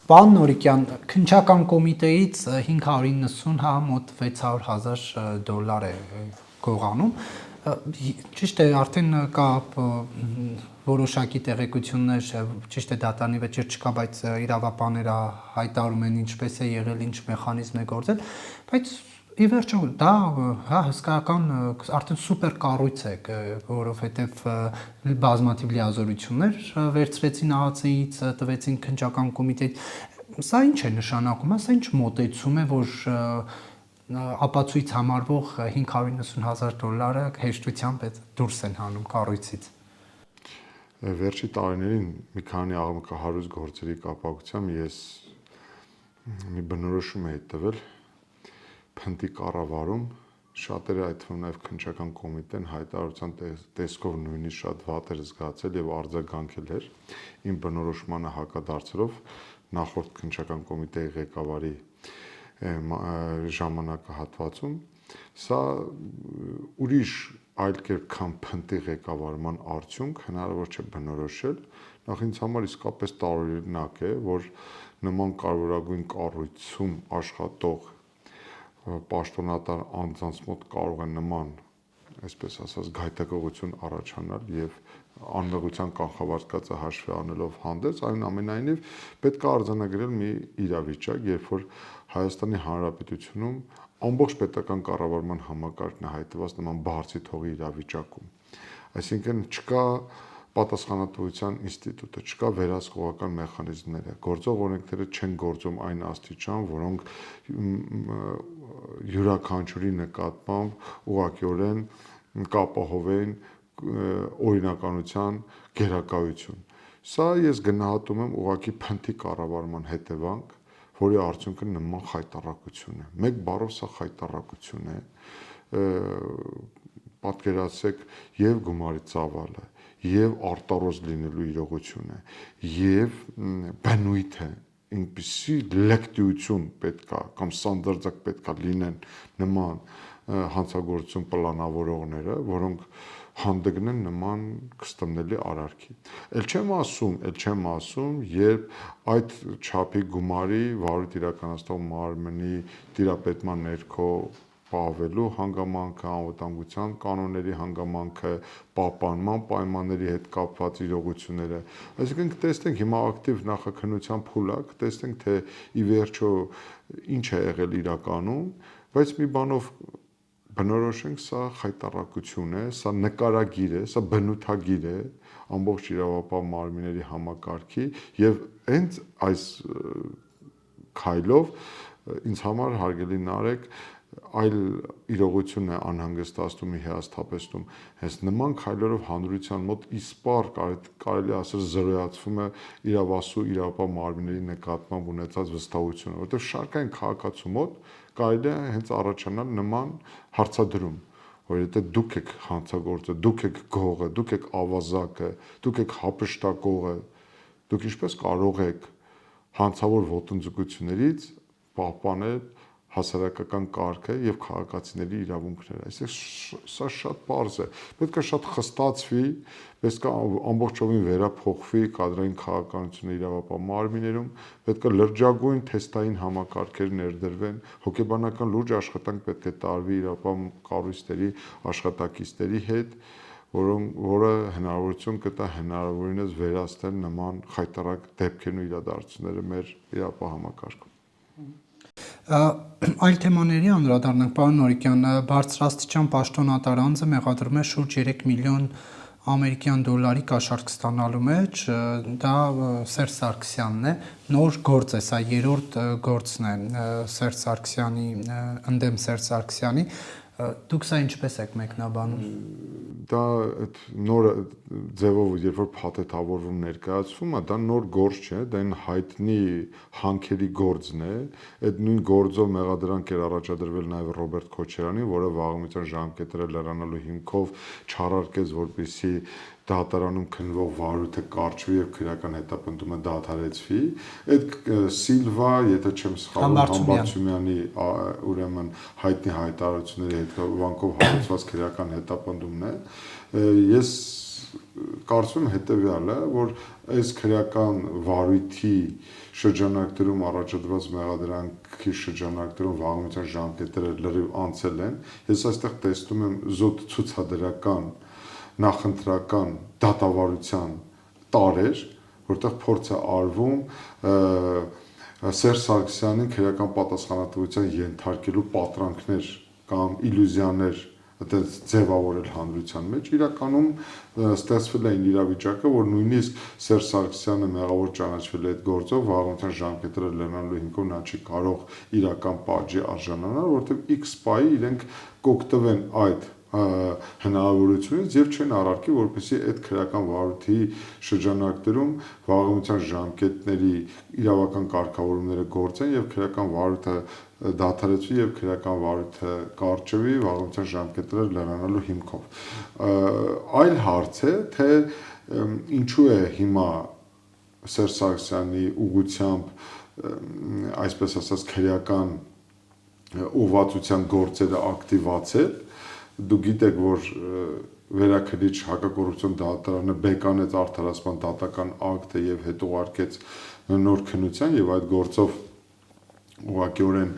Պարոն Նորիկյան, քննչական կոմիտեից 590, հա, մոտ $600,000 է գողանում։ Ճիշտ է, արդեն կա որոշակի տեղեկություններ, ճիշտ է դատանի վեճեր չկա, բայց իրավապանները հայտարարում են ինչպես է եղել, ինչ մեխանիզմ է գործել, բայց ի վերջո դա հա հսկայական արդեն սուպեր կառույց է, որովհետև բազմաթիվ լիազորություններ վերցրեցին ԱԱՑ-ից, տվեցին քննչական կոմիտեից։ Սա ինչ է նշանակում, սա ինչ մոտեցում է, որ ապացույց համարվող $590,000 հեշտությամբ դուրս են հանում կառույցից։ Վերջի տարիներին մի քանի աղմկահարույց գործերի կապակցությամբ ես մի բնորոշում էի տվել փնտի կառավարում, շատերը այդ թվում նաև քննչական կոմիտեն հայտարարության տեսքով նույնիսկ շատ վատ էր զգացել եւ արձագանքել էր իմ բնորոշմանը հակադարձելով նախորդ քննչական կոմիտեի ղեկավարի ժամանակահատվածում, սա ուրիշ այլ կերպ քան փնտի ղեկավարման արդյունք հնարավոր չէ բնորոշել, նախ ինձ համար իսկապես տարօրինակ է, որ նման կարևորագույն կառույցում աշխատող պաշտոնատար անձանց մոտ կարող է նման, այսպես ասած, գայթակղություն առաջանալ եւ անմեղության կանխավարկածը հաշվի առնելով հանդերձ, այնուամենայնիվ պետք է արձանագրել մի իրավիճակ, երբ որ Հայաստանի Հանրապետությունում ամբողջ պետական կառավարման համակարգն է հայտնված նման բարձի թողի իրավիճակում։ Այսինքն չկա պատասխանատվության ինստիտուտը, չկա վերահսկողական մեխանիզմները, գործող օրենքները չեն գործում այն աստիճան, որոնք յուրաքանչյուրի նկատմամբ ուղղակիորեն կապահովեն օրինականության գերակայություն։ Սա ես գնահատում եմ ուղղակի փնտի կառավարման հետևանք, որի արդյունքը նման խայտառակություն է։ Մեկ բառով սա խայտառակություն է, պատկերացրեք եւ գումարի ծավալը, եւ արտարոց լինելու իրողությունը, եւ բնույթ է, այնպիսի լեկտիություն պետքա կամ սանդարձակ պետքա լինեն նման հանցագործություն պլանավորողները, որոնք հանդգնեն նման կստմնելի արարքի։ Էլ չեմ ասում, երբ այդ չափի գումարի վարույթ իրականացնող մարմնի տիրապետման ներքո պահվելու հանգամանքը, անվտանգության կանոնների հանգամանքը, պահպանման պայմանների հետ կապված իրողությունները։ Այսինքն տեսնենք հիմա ակտիվ նախաքննության փուլակ, տեսնենք թե ի վերջո ինչ է եղել իրականում, բայց մի բանով բնորոշենք սա խայտառակություն է, սա նկարագիր է, սա բնութագիր է ամբողջ իրավապահ մարմինների համակարգի եւ հենց այս քայլով ինձ համար հարգելի Նարեկ այլ իրողություն է անհանգստացնում ու հիասթափեցնում, հենց նման քայլերով հանրության մոտ իսպառ կարելի ասել զրոյացվում է իրավասու իրավապահ մարմինների նկատմամբ ունեցած վստահությունը, որովհետև շարքային քաղաքացու մոտ կարելի է հենց առաջանալ նման հարցադրում, որ եթե դուք եք հանցագործը, դուք եք գողը, դուք եք ավազակը, դուք եք հափշտակողը, դուք ինչպես կարող եք հանցավոր ոտնձգություններից պահպանել հասարակական կարգը եւ քաղաքացիների իրավունքները։ Այսինքն սա շատ պարզ է։ Պետք է շատ խստացվի, պետք է ամբողջովին վերափոխվի կադրային քաղաքականությունը իրավապահ մարմիններում, պետք է լրջագույն թեստային համակարգեր ներդրվեն, հոգեբանական լուրջ աշխատանք պետք է տարվի իրավապահ կառույցների աշխատակիցների հետ, որը հնարավորություն կտա հնարավորինս վերացնել նման խայտառակ դեպքերն ու իրադարձությունները մեր իրավապահ համակարգում։ Այլ թեմաների անդրադառնանք, պարոն Նորիկյան, բարձրաստիճան պաշտոնատար անձը մեղադրում է շուրջ 3 միլիոն ամերիկյան դոլարի կաշառք ստանալու մեջ, դա Սերժ Սարգսյանն է, նոր գործ է, սա երրորդ գործն է Սերժ Սարգսյանի, ընդդեմ Սերժ Սարգսյանի, դուք սա ինչպես եք մեկնաբանում։ Դա այդ նոր ձևով երբ որ փաթեթավորվում ներկայացվում է, դա նոր գործ չէ, դա այն հայտնի հանքերի գործն է, այդ նույն գործով մեղադրանք էր առաջադրվել նաև Ռոբերտ Քոչարյանին, որը վաղամիջյան ժամկետները լրանալու հիմքով չարարկեց, որպեսզի դատարանում քննվող վարույթը կարճվի եւ քրեական հետապնդումը դադարեցվի։ Այդ Սիլվա, եթե չեմ սխալվում, Համբարձումյանի ուրեմն հայտնի հայտարարությունների հետևանքով հարուցված քրեական հետապնդումն է։ Ես կարծում եմ հետևյալը, որ այս քրեական վարույթի շրջանակներում առաջադրված մեղադրանքի շրջանակներում վաղամիջյան ժամկետները լրիվ անցել են, ես այստեղ տեսնում եմ զոտ ցուցադրական նախընտրական դատավարության տարեր, որտեղ փորձ է արվում Սերժ Սարգսյանին քրեական պատասխանատվության ենթարկելու պատրանքներ կամ իլյուզիաներ ձևավորել հանրության մեջ, իրականում ստեղծվել է այն իրավիճակը, որ նույնիսկ Սերժ Սարգսյանը մեղավոր ճանաչվել է այդ գործով, վաղամիջյան ժամկետները լրանալու հիմքով նա չի կարող իրական պատժի արժանանալ, որովհետև X պահի իրենք կօգտվեն այդ հնարավորությունից եւ չեն առարկի, որպեսզի այդ քրեական վարույթի շրջանակներում վաղամիջյան ժամկետների իրավական կարգավորումները գործեն եւ քրեական վարույթը դադարեցվի եւ քրեական վարույթը կարճվի վաղամիջյան ժամկետները լրանալու հիմքով։ Այլ հարց է, թե ինչու է հիմա Սերժ Սարգսյանի ուղղությամբ այսպես ասած քրեական ուղղվածության գործերը ակտիվացել։ Դու գիտեք, որ վերաքրիչ հակակոռուպցիոն դատարանը բեկանեց արդարացման դատական ակտը եւ հետո ուղարկեց նոր քննության եւ այդ գործով ուղղակիորեն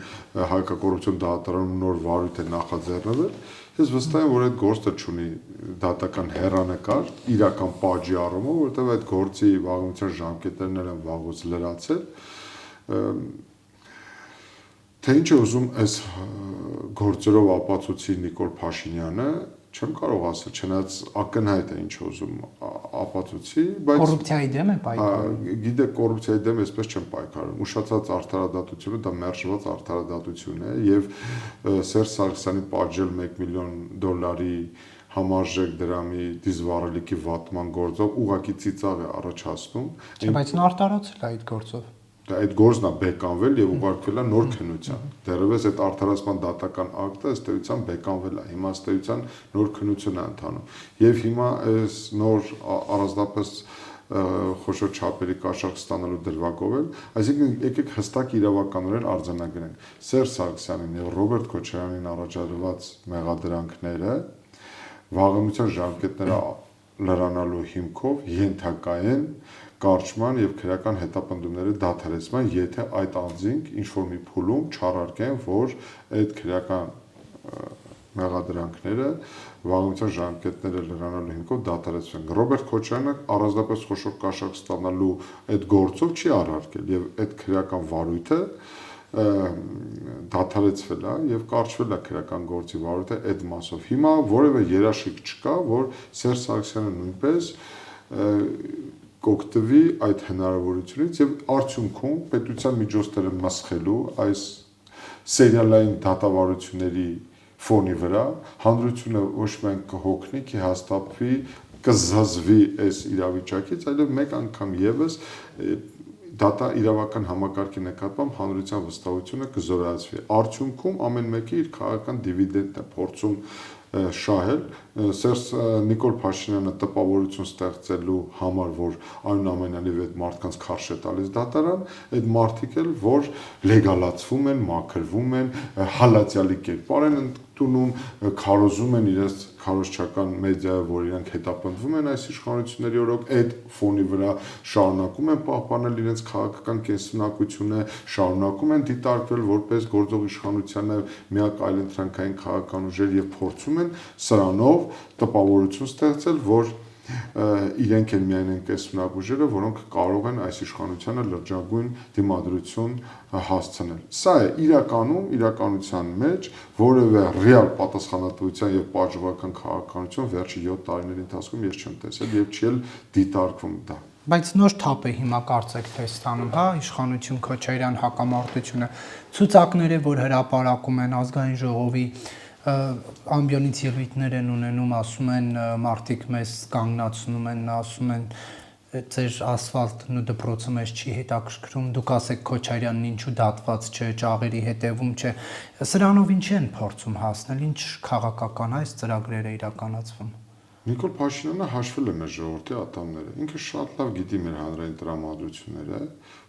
հակակոռուպցիոն դատարանում նոր վարույթ է նախաձեռնվել։ Ես վստահ եմ, որ այդ գործը չունի դատական հեռանկար իրական պատժի առումով, որովհետեւ այդ գործի վաղամիջյան ժամկետներն են վաղուց լրացել։ Թե ինչ է ուզում այս գործերով ապացուցի Նիկոլ Փաշինյանը, չեմ կարող ասել, չնայած ակնհայտ է ինչ ուզում ապացուցի, բայց կոռուպցիայի դեմ է պայքարում։ Գիտեք, կոռուպցիայի դեմ այսպես չեմ պայքարում։ Ուշացած արդարադատությունը դա մերժված արդարադատություն է եւ Սերժ Սարգսյանի պատժել $1 միլիոն համարժեք դրամի դիզվառելիքի վատման գործով ուղղակի ծիծաղ է առաջացնում։ Չէ, բայց նա արտարացել է այդ գործով։ Այդ գործն է բեկանվել եւ ուղարկվել է նոր քննության։ Դեռևս այդ արդարացման դատական ակտը ըստ էության բեկանվել է։ Հիմա ըստ էության նոր քննություն է ընթանում։ Եվ հիմա այս նոր առանձնապես խոշոր չափերի կաշառք ստանալու դրվագով են, այսինքն եկեք հստակ իրավականորեն արձանագրենք։ Սերժ Սարգսյանին եւ Ռոբերտ Քոչարյանին առաջադրված մեղադրանքները վաղամիջյան ժամկետները լրանալու հիմքով ենթակայեն կարճման եւ քրեական հետապնդումների դադարեցման, եթե այդ անձինք ինչ-որ մի փուլում չառարկեն, որ այդ քրեական մեղադրանքները վաղամիջյան ժամկետները լրանալու հիմքով դադարեցվեն։ Ռոբերտ Քոչարյանը առանձնապես խոշոր կաշառք ստանալու այդ գործով չի առարկել եւ այդ քրեական վարույթը դադարեցվել է եւ կարճվել է քրեական գործի վարույթը այդ մասով։ Հիմա որևէ երաշխիք չկա, որ Սերժ Սարգսյանը նույնպես կօգտվի այդ հնարավորությունից եւ արդյունքում պետության միջոցները մսխելու այս սերիալային դատավարությունների ֆոնի վրա հանրությունը ոչ միայն կհոգնի, կհաստատվի, կզզվի այս իրավիճակից, այլև մեկ անգամ եւս դատա իրավական համակարգի նկատմամբ հանրության վստահությունը կզորացվի։ Արդյունքում ամեն մեկը իր քաղաքական դիվիդենդն է փորձում շահել Սերժ Նիկոլ Փաշինյանը տպավորություն ստեղծելու համար, որ այնուամենայնիվ այդ մարդկանց քարշ է տալիս դատարան, այդ մարդիկ էլ որ լեգալացվում են, մաքրվում են, հալածյալի կերպար են ընդունում, քարոզում են իրենց քարոզչական մեդիայը, որ իրենք հետապնդվում են այս իշխանությունների օրոք, այդ ֆոնի վրա շարունակում են պահպանել իրենց քաղաքական կենսունակությունը, շարունակում են դիտարկվել որպես գործող իշխանությանը միակ այլընտրանքային քաղաքական ուժեր եւ փորձում են սրանով տպավորություն ստեղծել, որ իրենք են միայն այն կենսունակ ուժերը, որոնք կարող են այս իշխանությանը լրջագույն դիմադրություն հասցնել։ Սա է իրականության մեջ որևէ ռեալ պատասխանատվության եւ պատժողական քաղաքականություն վերջի 7 տարիների ընթացքում ես չեմ տեսել եւ չի էլ դիտարկվում դա։ Բայց նոր թափ է հիմա կարծեք թե ստանում, հա, իշխանություն Քոչարյան հակամարտությունը, ցուցակները, որ հրապարակում են ազգային ժողովի ամբիոնից ելույթներ են ունենում, ասում են մարդիկ մեզ կանգնացնում են, ասում են ձեր ասֆալտն ու դպրոցը մեզ չի հետաքրքրում, դուք ասեք Քոչարյանն ինչու դատված չէ, ճաղերի հետևում չէ։ Սրանով ինչի են փորձում հասնել, ինչ քաղաքական այս ծրագրերը իրականացվում։ Նիկոլ Փաշինյանը հաշվել է մեր ժողովրդի ատամները։ Ինքը շատ լավ գիտի մեր հանրային տրամադրությունները,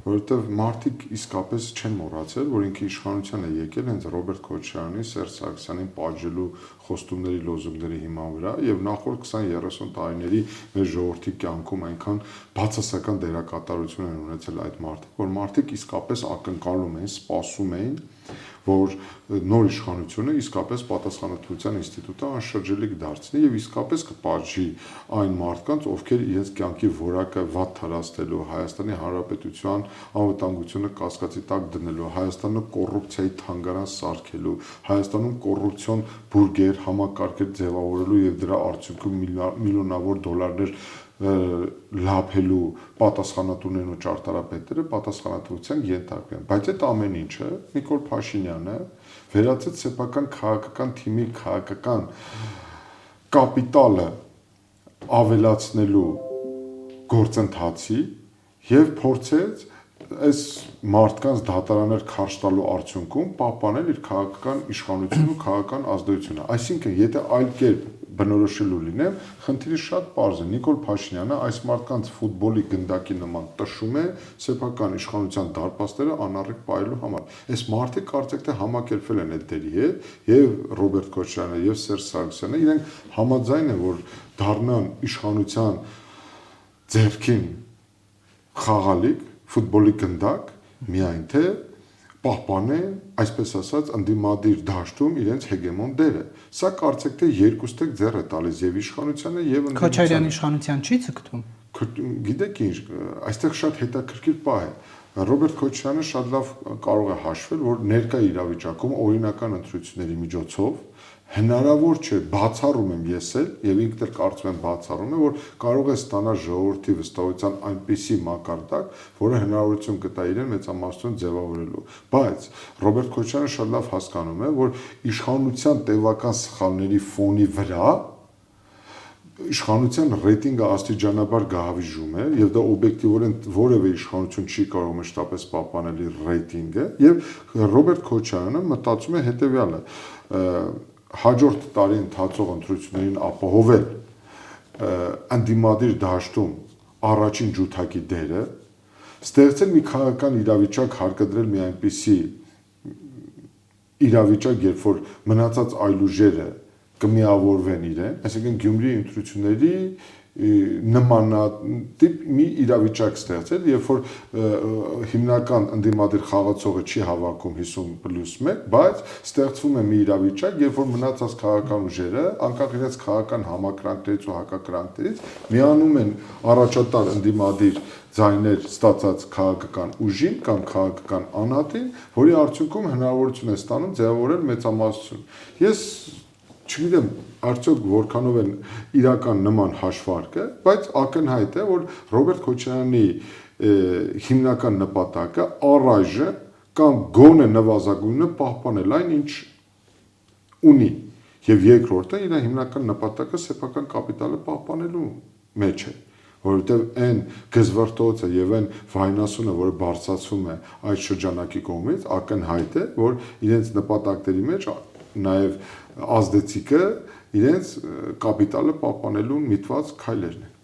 որովհետև մարդիկ իսկապես չեն մոռացել, որ ինքը իշխանության է եկել հենց Ռոբերտ Քոչարյանի, Սերժ Սարգսյանին պատժելու խոստումների լոզունգների հիման վրա, եւ նախորդ 20-30 տարիների մեր ժողովրդի կյանքում այնքան բացասական դերակատարություն են ունեցել այդ մարդիկ, որ մարդիկ իսկապես ակնկալում էին, սպասում էին, որ նոր իշխանությունը իսկապես պատասխանատվության ինստիտուտը անշրջելիք դարձնի եւ իսկապես կպատժի այն մարդկանց, ովքեր իրենց կյանքի որակը վատ թարացնելու, Հայաստանի Հանրապետության անվտանգությունը կասկածի տակ դնելու, Հայաստանը կոռուպցիայի թանգարան սարքելու, Հայաստանում կոռուպցիոն բուրգեր համակարգեր ձևավորելու եւ դրա արդյունքում միլիոնավոր դոլարներ լափելու պատասխանատուներն ու ճարտարապետերը պատասխանատվության ենթարկվեն, բայց այդ ամեն ինչը Նիկոլ Փաշինյանը վերացեց սեփական քաղաքական թիմի քաղաքական կապիտալը ավելացնելու գործընթացի եւ փորձեց այս մարդկանց դատարաններ քարշ տալու արդյունքում պահպանել իր քաղաքական իշխանությունը ու քաղաքական ազդեցությունը։ Այսինքն, եթե այլ կերպ բնորոշելու լինեմ, խնդիրը շատ պարզ է։ Նիկոլ Փաշինյանը այս մարդկանց ֆուտբոլի գնդակի նման տշում է սեփական իշխանության դարպասները անառիկ պահելու համար։ Այս մարդիկ կարծեք թե համակերպվել են այդ դերի հետ, եւ Ռոբերտ Քոչարյանը եւ Սերժ Սարգսյանը իրենք համաձայն են, որ դառնան իշխանության ձեռքին խաղալիք, ֆուտբոլի գնդակ, միայն թե պահպանեն, այսպես ասած, ընդդիմադիր դաշտում իրենց հեգեմոն դերը։ Սա կարծեք թե երկուստեք ձեռ է տալիս եւ իշխանությանը եւ Քոչարյանի իշխանության չի ցկտում։ Գիտեք ինչ, այստեղ շատ հետաքրքիր պահ է։ Ռոբերտ Քոչարյանը շատ լավ կարող է հաշվել, որ ներկա իրավիճակում օրինական ընտրությունների միջոցով հնարավոր չէ, բացառում եմ ես էլ եւ ինքն էլ կարծում եմ բացառում է, որ կարող է ստանալ ժողովրդի վստահության այնպիսի մակարդակ, որը հնարավորություն կտա իրեն մեծամասնություն ձևավորելու։ Բայց Ռոբերտ Քոչարյանը շատ լավ հասկանում է, որ իշխանության տևական սխալների ֆոնի վրա իշխանության ռեյտինգը աստիճանաբար գահավիժում է եւ դա օբյեկտիվորեն որևէ իշխանություն չի կարող մշտապես պահպանել իր ռեյտինգը եւ Ռոբերտ Քոչարյանը մտածում է հետեւյալը. հաջորդ տարի ընթացող ընտրություններին ապահովել ընդդիմադիր դաշտում առաջին ջութակի դերը, ստեղծել մի քաղաքական իրավիճակ, հարկադրել մի այնպիսի իրավիճակ, երբ որ մնացած այլ ուժերը կմիավորվեն իրեն, այսինքն Գյումրիի ընտրությունների նմանատիպ մի իրավիճակ ստեղծել, երբ որ հիմնական ընդդիմադիր խաղացողը չի հավաքում 50+1, բայց ստեղծվում է մի իրավիճակ, երբ որ մնացած քաղաքական ուժերը, անկախ իրենց քաղաքական համակրանքներից ու հակակրանքներից, միանում են առաջատար ընդդիմադիր ձայներ ստացած քաղաքական ուժին կամ քաղաքական անհատին, որի արդյունքում հնարավորություն է ստանում ձևավորել մեծամասնություն։ Ես չգիտեմ, արդյոք որքանով են իրական նման հաշվարկը, բայց ակնհայտ է, որ Ռոբերտ Քոչարյանի հիմնական նպատակը առայժմ կամ գոնե նվազագույնը պահպանել այն, ինչ ունի, եւ երկրորդը իր հիմնական նպատակը սեփական կապիտալը պահպանելու մեջ է, որովհետեւ այն գզվրտոցը եւ այն վայնասունը, որը բարձրացվում է այդ շրջանակի կողմից, ակնհայտ է, որ իրենց նպատակների մեջ նաեւ ազդեցիկը իրենց կապիտալը պահպանելու միտված քայլերն են։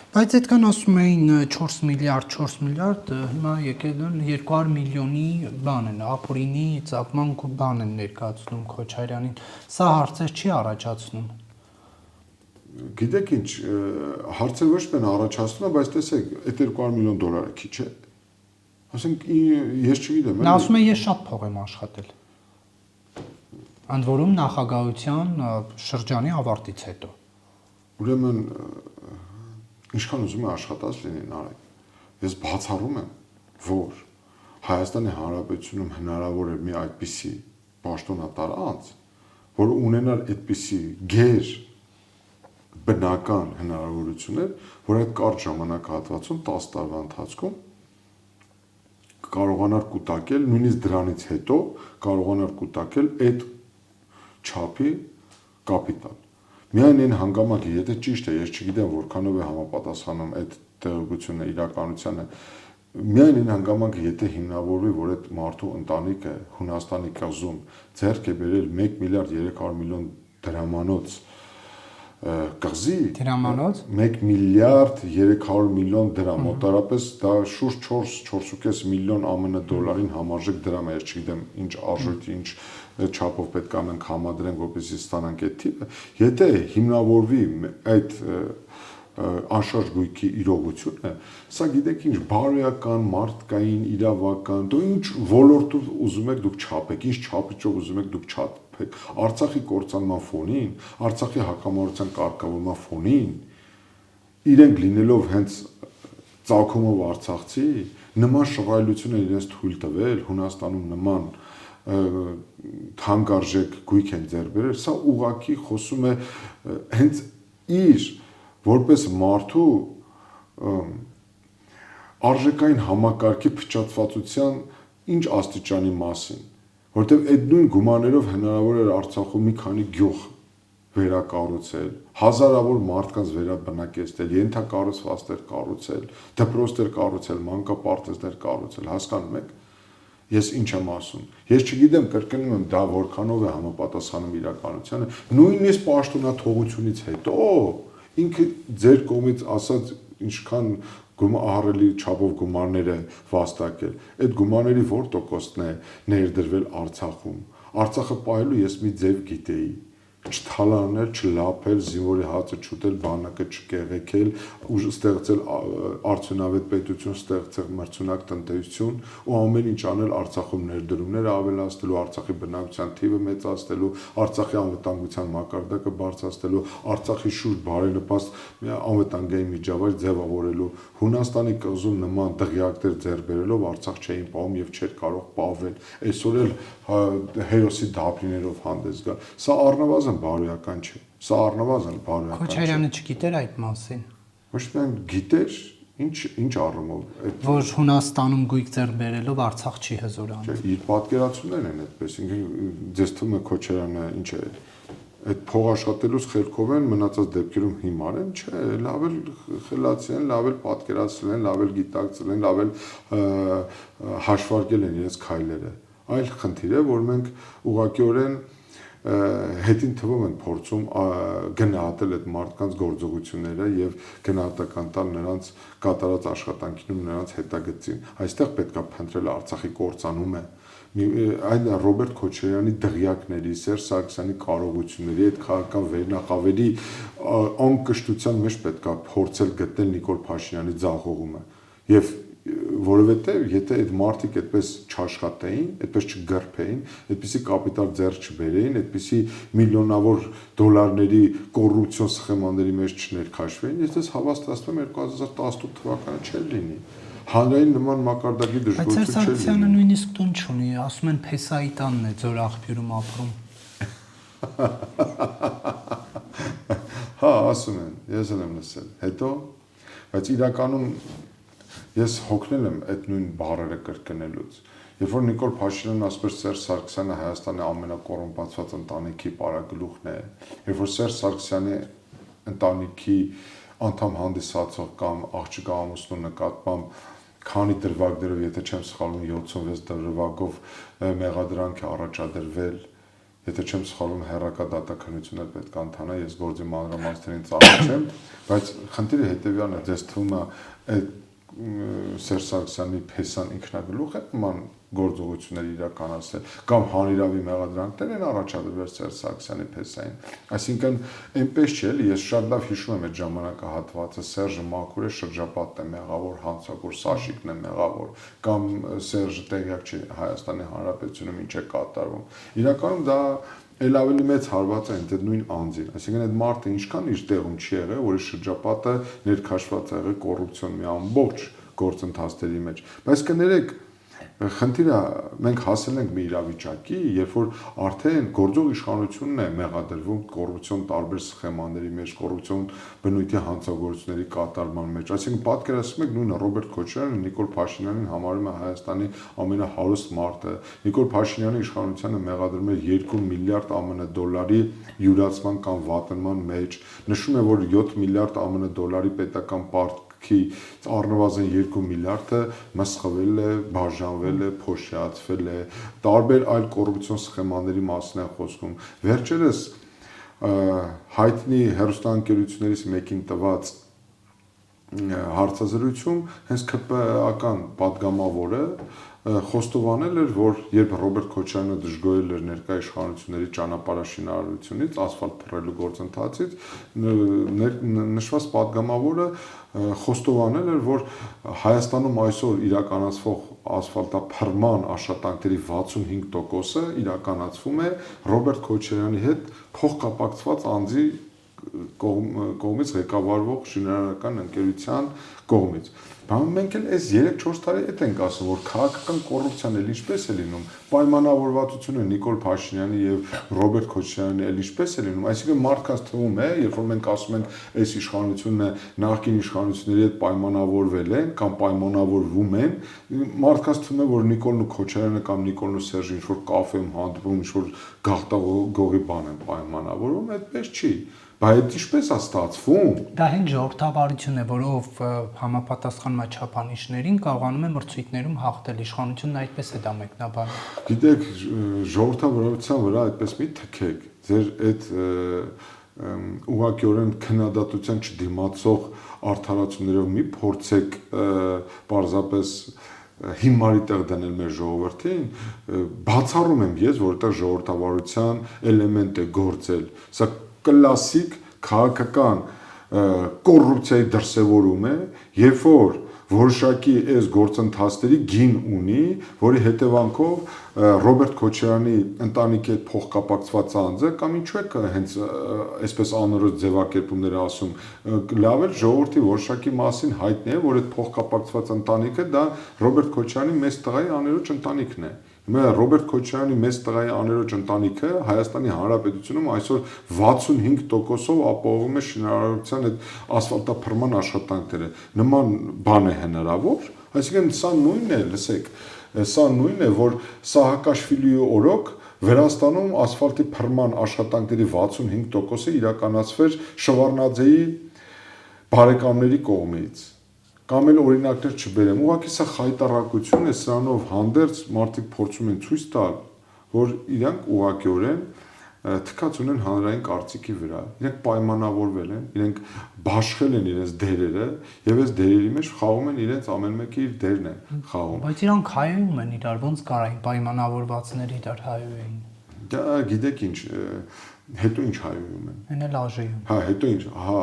Բայց այդքան ասում էին 4 միլիարդ, հիմա եկել են 200 միլիոնի բան են, ապօրինի ծագման բան են ներկայացնում Քոչարյանին։ Սա հարցեր չի առաջացնում։ Գիտեք ինչ, հարցը ոչ միայն առաջացնում է, բայց տեսեք, այդ 200 միլիոն դոլարը քիչ է։ Ասենք ես չգիտեմ։ Նա ասում է ես շատ փող եմ աշխատել։ Ընդ որում նախագահության շրջանի ավարտից հետո։ Ուրեմն ինչքան ուզում է աշխատած լինի Նարեկ։ Ես բացառում եմ, որ Հայաստանի Հանրապետությունում հնարավոր է մի այդպիսի պաշտոնատար անձ, որ ունենալ այդպիսի գեր բնական հնարավորություններ, որ այդ կարճ ժամանակահատվածում 10 տարվա ընթացքում կարողանար կուտակել, նույնիսկ դրանից հետո կարողանար կուտակել այդ չափի կապիտալ։ Միայն այն հանգամանքը, եթե ճիշտ է, ես չգիտեմ որքանով է համապատասխանում այդ տեղեկությունը իրականությանը, միայն այն հանգամանքը, եթե հիմնավորվի, որ այդ մարդու ընտանիքը Հունաստանի կղզում ձեռք է բերել 1 միլիարդ 300 միլիոն դրամանոց կղզի Դրամանոց 1 միլիարդ 300 միլիոն դրամ, մոտարապես դա շուրջ 4.5 միլիոն ԱՄՆ դոլարին համարժեք դրամ է, ես չգիտեմ ինչ արժույթի, ինչ չափով պետք է մենք համադրենք, որպեսզի ստանանք այդ թիվը, եթե հիմնավորվի այդ անշարժ գույքի իրողությունը, սա գիտեք ինչ բարոյական, մարդկային, իրավական, դու ինչ ոլորտով ուզում եք դուք չափեք, ինչ չափիչով ուզում եք դուք չափեք, Արցախի կործանման ֆոնին, Արցախի հակամարտության կարգավորման ֆոնին, իրենք լինելով հենց ծագումով արցախցի, նման շռայլություն են իրենց թույլ տվել, Հունաստանում նման թանկարժեք գույք են ձեռք բերել, սա ուղղակի խոսում է հենց իր որպես մարդու արժեքային համակարգի փչացվածության ինչ աստիճանի մասին, որտեղ այդ նույն գումարներով հնարավոր էր Արցախում մի քանի գյուղ վերակառուցել, հազարավոր մարդկանց վերաբնակեցնել, ենթակառուցվածքներ կառուցել, դպրոցներ կառուցել, մանկապարտեզներ կառուցել, հասկանում եք, ես ինչ եմ ասում, ես չգիտեմ, կրկնում եմ, դա որքանով է համապատասխանում իրականությանը, նույնիսկ պաշտոնաթողությունից հետո ինքը ձեր կողմից ասած ինչքան ահռելի չափով գումարներ է վաստակել, այդ գումարների որ տոկոսն է ներդրվել Արցախում, Արցախը պահելու ես մի ձև գիտեի, չթալանել, չլափել, զինվորի հացը չուտել, բանակը չկեղեքել, ու ստեղծել արդյունավետ պետություն, ստեղծել մրցունակ տնտեսություն ու ամեն ինչ անել Արցախում ներդրումներ ավելացնելու, Արցախի բնակչության թիվը մեծացնելու, Արցախի անվտանգության մակարդակը բարձրացնելու, Արցախի շուրջ բարենպաստ անվտանգային միջավայր ձևավորելու, Հունաստանի կղզում նման դղյակներ ձեռք բերելով Արցախ չէին պահում եւ չէր կարող պահվել, այսօր էլ հերոսի դափրիներով հանդես գալ, սա առնվազն բարոյական չէ, սա առնվազն բարոյական չէ։ Քոչարյանը չգիտեր այդ մասին։ Ոչ միայն գիտեր, ինչ առումով, Որ Հունաստանում գույք ձեռք բերելով Արցախ չի հզորանում։ իր պատկերացումներն են այդպես, ինքը ձեզ թվում է Քոչարյանը ինչ է, այդ փող աշխատելուց խելքով են, մնացած դեպքերում հիմար են, չէ, լավ էլ խելացի են, լավ էլ պատկերացրել են, լավ էլ գիտակցել են, լավ էլ հաշվարկել են իրենց քայլերը։ Այլ խնդիր է, որ մենք ուղղակիորեն հետին թվում ենք փորձում գնահատել այդ մարդկանց գործողությունները եւ գնահատական տալ նրանց կատարած աշխատանքին ու նրանց հետագծին։ Այստեղ պետք է փնտրել Արցախի կործանումը, այն Ռոբերտ Քոչարյանի դղյակների, Սերժ Սարգսյանի կարողությունների, այդ քաղաքական վերնախավերի անկշտության մեջ պետք է փորձել գտնել Նիկոլ Փաշինյանի ձախողումը։ Եվ որովհետև եթե այդ մարդիկ այդպես չաշխատեին, այդպես չգրփեին, այդպիսի կապիտալ ձեռք չբերեին, այդպիսի միլիոնավոր դոլարների կոռուպցիոն սխեմաների մեջ չներքաշվեին, ես դες հավաստացնում եմ 2018 թվականը չէր լինի։ Հանրային նման մակարդակի դժգոհություն չէր լինի։ Բայց Սարգսյանը նույնիսկ տուն չունի, ասում են Փեսայի տանն է ձոր աղբյուրում ապրում։ Հա, ասում են, ես էլ եմ լսել։ Հետո, բայց իրականում ես հոգնել եմ այդ նույն բառերը կրկնելուց։ Երբ որ Նիկոլ Փաշինյանն ասում էր Սերժ Սարգսյանը Հայաստանի ամենակոռումպացված ընտանիքի պարագլուխն է, երբ որ Սերժ Սարգսյանի ընտանիքի անդամ հանդիսացող կամ աղջկա ամուսնու նկատմամբ քանի դրվագներով, եթե չեմ սխալվում, 76 դրվագով մեղադրանք է առաջադրվել, եթե չեմ սխալվում, հեռակա պետք է ընթանա, ես գործի մանրամասներին ծառայեմ, բայց խնդիրը հետևյալն է, ձեզ թվում է այդ Սերժ Սարգսյանի փեսան ինքնագլուխ է նման գործողություններ իրականացնել կամ հանրավի մեղադրանքներ են առաջադրվել Սերժ Սարգսյանի փեսային։ Այսինքն այնպես չէ, ես շատ լավ հիշում եմ այդ ժամանակահատվածը, Սերժը մաքուր է, շրջապատն է մեղավոր, հանցագոր Սաշիկն է մեղավոր, կամ Սերժը տեղյակ չի Հայաստանի Հանրապետությունում ինչ է կատարվում։ Իրականում դա էլ ավելի մեծ հարված է այդ նույն անձին, այսինքն այդ մարդը ինչքան իր տեղում չի եղել, որի շրջապատը ներքաշված է եղել կոռուպցիոն մի ամբողջ գործընթացների մեջ, բայց կներեք խնդիրը մենք հասել ենք մի իրավիճակի, երբ որ արդեն գործող իշխանությունն է մեղադրվում կոռուպցիոն տարբեր սխեմաների մեջ, կոռուպցիոն բնույթի հանցագործությունների կատարման մեջ, այսինքն պատկերացնում եք նույնը Ռոբերտ Քոչարյանը Նիկոլ Փաշինյանին համարում է Հայաստանի ամենահարուստ մարդը, Նիկոլ Փաշինյանի իշխանությանը մեղադրում է 2 միլիարդ ԱՄՆ դոլարի յուրացման կամ վատնման մեջ, նշում է, որ 7 միլիարդ ԱՄՆ դոլարի պետական պարտք առնվազն 2 միլիարդը մսխվել է, բաժանվել է, փոշիացվել է, տարբեր այլ կոռուպցիոն սխեմաների մասին է խոսքում։ Վերջերս հայտնի հեռուստաընկերություններից մեկին տված հարցազրույցում հենց ԿՊ-ական падգամավորը խոստովանել էր, որ երբ Ռոբերտ Քոչարյանը դժգոհել էր ներկայ իշխանությունների ճանապարհաշինարարությունից, ասֆալտ փռելու գործընթացից, նշված падգամավորը խոստովանել էր, որ Հայաստանում այսօր իրականացվող ասֆալտափռման աշխատանքների 65%-ը իրականացվում է Ռոբերտ Քոչարյանի հետ փոխկապակցված անձի կողմից ղեկավարվող շինարարական ընկերության կողմից։ Բայց մենք էլ այս 3-4 տարի հետ ենք ասում, որ քաղաքական կոռուպցիան էլ ինչպես է լինում, պայմանավորվածությունը Նիկոլ Փաշինյանի եւ Ռոբերտ Քոչարյանի էլ ինչպես է լինում, այսինքն մարդկանց թվում է, երբ որ մենք ասում ենք, այս իշխանությունը նախկին իշխանությունների հետ պայմանավորվել են կամ պայմանավորվում են, մարդկանց թվում է, որ Նիկոլն ու Քոչարյանը կամ Նիկոլն ու Սերժը ինչ որ կաֆեում հանդիպում, ինչ որ գաղտագողի բան են պայմանավորում, այդպես չի։ Բայց ինչպես է ստացվում։ Դա հենց ժողովրդավարություն է, որով համապատասխան չափանիշներին կարողանում է մրցույթներում հաղթել։ Իշխանությունն այդպես է դա մեկնաբանում։ Գիտեք, ժողովրդավարության վրա այդպես մի թքեք։ Ձեր այդ ուղղակիորեն քննադատության չդիմացող արդարացումներով մի փորձեք պարզապես հիմարի տեղ դնել մեր ժողովրդին, բացառում եմ ես, որտեղ ժողովրդավարության էլեմենտ է գործել։ Սա կլասիկ քաղաքական կոռուպցիայի դրսևորում է, երբ որ որոշակի այս գործընթացների գին ունի, որի հետևանքով Ռոբերտ Քոչարյանի ընտանիքի հետ փոխկապակցված անձը կամ ինչու է հենց այսպես անորոշ ձևակերպումներ ասում, լավ է ժողովրդի որոշակի մասին հայտնի է, որ այդ փոխկապակցված ընտանիքը դա Ռոբերտ Քոչարյանի մեծ տղայի աներոջ ընտանիքն է։ Ռոբերտ Քոչարյանի մեծ տղայի աներոջ ընտանիքը Հայաստանի Հանրապետությունում այսօր 65%-ով ապահովում է շինարարության այդ ասֆալտափռման աշխատանքները։ Նման բան է հնարավոր, այսինքն սա նույնն է, լսեք, սա նույնն է, որ Սահակաշվիլիի օրոք Վրաստանում ասֆալտի փռման աշխատանքների 65%-ը իրականացվեր Շևարդնաձեի բարեկամների կողմից։ Կամ էլ օրինակներ չբերեմ, ուղղակի սա խայտառակություն է, սրանով հանդերձ մարդիկ փորձում են ցույց տալ, որ իրանք ուղղակիորեն թքած ունեն հանրային կարծիքի վրա, իրենք պայմանավորվել են, իրենք բաշխել են իրենց դերերը եւ այս դերերի մեջ խաղում են իրենց ամեն մեկը իր դերն է խաղում։ Բայց իրանք հայում են իրար, ոնց կարային պայմանավորվածներ իրար հայում էին։ Դա գիտեք ինչ, հետո ինչ հայում են։ Այն էլ աժեում։ Հա, հետո ինչ, հա,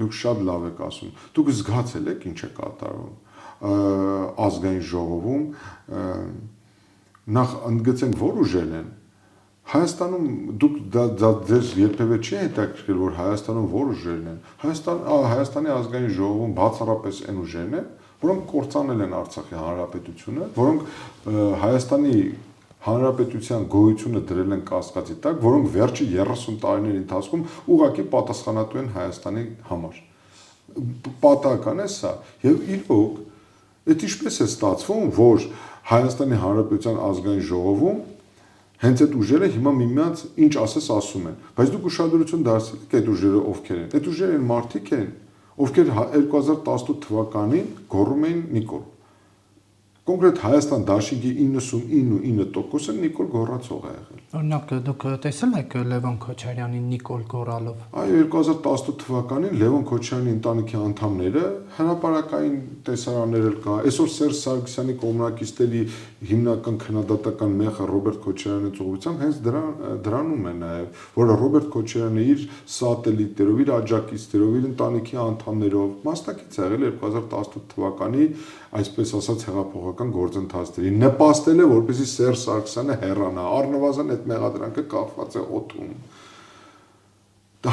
դուք շատ լավ եք ասում։ Դուք զգացել եք ինչ է կատարվում ազգային ժողովում, նախ ընդգծենք որ ուժեր են։ Հայաստանում դուք դա ձեզ երբևէ չի հետաքրքրել, որ Հայաստանում որ ուժերն են։ Հայաստանի ազգային ժողովում բացառապես այն ուժերն են, որոնք կործանել են Արցախի հանրապետությունը, որոնք Հայաստանի Հանրապետության գոյությունը դրել են կասկածի տակ, որոնք վերջի 30 տարիների ընթացքում ուղղակի պատասխանատու են Հայաստանի համար։ Պատահական է սա։ Եվ իրոք, այդ ինչպես է ստացվում, որ Հայաստանի Հանրապետության ազգային ժողովում հենց այդ ուժերը հիմա միմյանց ինչ ասես ասում են, բայց դուք ուշադրություն դարձրեք այդ ուժերը ովքեր են։ Այդ ուժերը են մարդիկ են, ովքեր 2018 թվականին գոռում էին Նիկոլ։ Կոնկրետ Հայաստան դաշինքի 99.9%-ը Նիկոլ գոռացող է եղել։ Օրինակ դուք տեսել եք Լևոն Քոչարյանին Նիկոլ գոռալով։ Այո, 2018 թվականին Լևոն Քոչարյանի ընտանիքի անդամները հրապարակային տեսարաններ էլ կա։ Այսօր Սերժ Սարգսյանի կոմունակիստերի հիմնական քննադատական մեղը Ռոբերտ Քոչարյանի ծողությամբ հենց դրանում է նաև, որ Ռոբերտ Քոչարյանը իր սատելիտերով, իր աջակիցներով, իր ընտանիքի անդամներով մասնակից եղել 2018 թվականի այսպես ասած հեղափոխական գործընթացների նպաստել է, որպեսզի Սերժ Սարգսյանը հեռանա, առնվազն այդ մեղադրանքը կախված է օդում։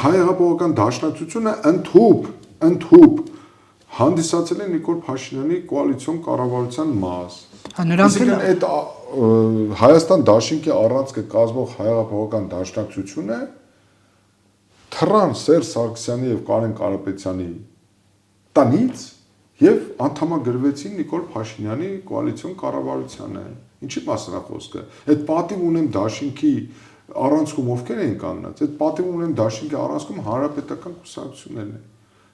Հայ հեղափոխական դաշնակցությունը ընդհուպ հանդիսացել է Նիկոլ Փաշինյանի կոալիցիոն կառավարության մաս։ Նրանք այդ Հայաստան դաշինքի առանցքը կազմող հայ հեղափոխական դաշնակցությունը թռան Սերժ Սարգսյանի եւ Կարեն Կարապետյանի տնից եւ անդամագրվեցին Նիկոլ Փաշինյանի կոալիցիոն կառավարությանը։ Ինչի մասն է խոսքը։ Այդ պատիվ ունեն դաշինքի առանցքում ովքեր են կանգնած։ Այդ պատիվ ունեն դաշինքի առանցքում հանրապետական կուսակցություններն են։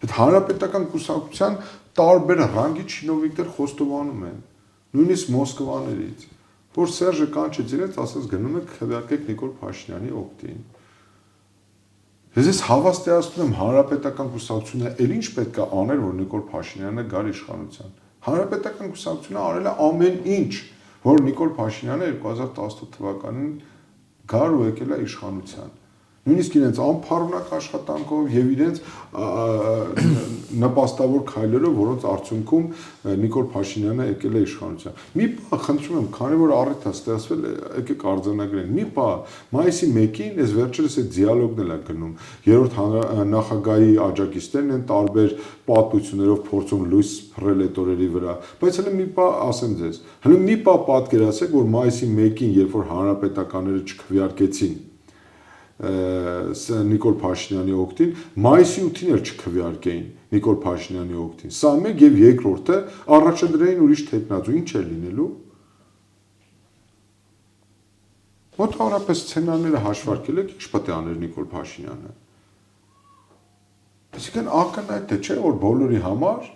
Այդ հանրապետական կուսակցության տարբեր ռանգի չինովնիկներ խոստովանում են, նույնիսկ Մոսկվաներից, որ Սերժը կանչեց իրենց, ասաց գնում եք քվեարկեք Նիկոլ Փաշինյանի օգտին։ Ես հավաստիացնում եմ հանրապետական կուսակցությունը ել ինչ պետք է աներ, որ Նիկոլ Փաշինյանը գար իշխանության։ Հանրապետական կուսակցությունը արել է ամեն ինչ, որ Նիկոլ Փաշինյանը 2018 թվականին գար ու եկել է իշխանության։ Նույնիսկ իրենց անփառունակ աշխատանքով եւ իրենց նպաստավոր քայլերով, որոնց արդյունքում Նիկոլ Փաշինյանը եկել է իշխանության։ Մի բան խնդրում եմ, քանի որ առիթ է ստեղծվել, եկեք արձանագրենք։ Մի բան, մայիսի 1-ին ես վերջերս այդ դիալոգն էլ եմ գնում։ Երրորդ նախագահի աջակիցներն են տարբեր պատմություններով փորձում լույս փռել այդ օրերի վրա։ Բայց հələ մի բան ասեմ ձեզ։ Հələ մի բան պատկերացեք, որ մայիսի 1-ին, երբ որ հանրապետականները չքվեարկեցին Նիկոլ Փաշինյանի օգտին, մայիսի 8-ին էլ չքվեարկեին Նիկոլ Փաշինյանի օգտին։ Սա մեկ եւ երկրորդը առաջադրեին ուրիշ տեխնազու, ինչ է լինելու։ Մոտավորապես սցենարները հաշվարկել եք, ինչ պետք է աներ Նիկոլ Փաշինյանը։ Այսինքն ակնհայտ է, չէ՞ որ բոլորի համար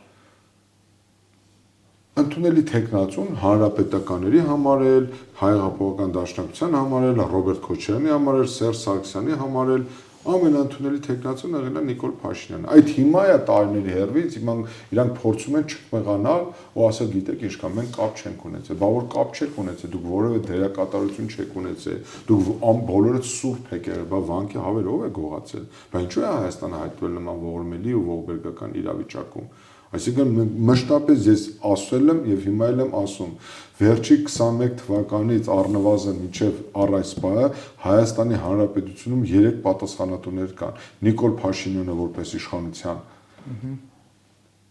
ընդունելի տեխնացուն հանրապետականների համար էլ, հայ-հեղափոխական դաշնակցության համար էլ, Ռոբերտ Քոչարյանի համար էլ, Սերժ Սարգսյանի համար էլ ամենաընդունելի տեխնացուն եղել է Նիկոլ Փաշինյանը։ Այդ հիմա է տարիների հերվից, հիմա իրանք փորձում են չմեղանալ ու ասել, գիտեք ինչ կա, մենք կապ չենք ունեցել։ Բա որ կապ չեք ունեցել, դուք որևէ դերակատարություն չեք ունեցել, դուք բոլորը սուրբ եք եղել, բա վանքի հավեր ով է գողացել։ Բա ինչու է Հայաստանը հայտնվել նման ողորմելի ու ողբերգական իրավիճակում։ Այսինքն մշտապես ես ասել եմ եւ հիմա էլ եմ ասում, վերջի 21 թվականից առնվազն մինչեւ առ այս պահը Հայաստանի Հանրապետությունում 3 պատասխանատուներ կան։ Նիկոլ Փաշինյանը որպես իշխանության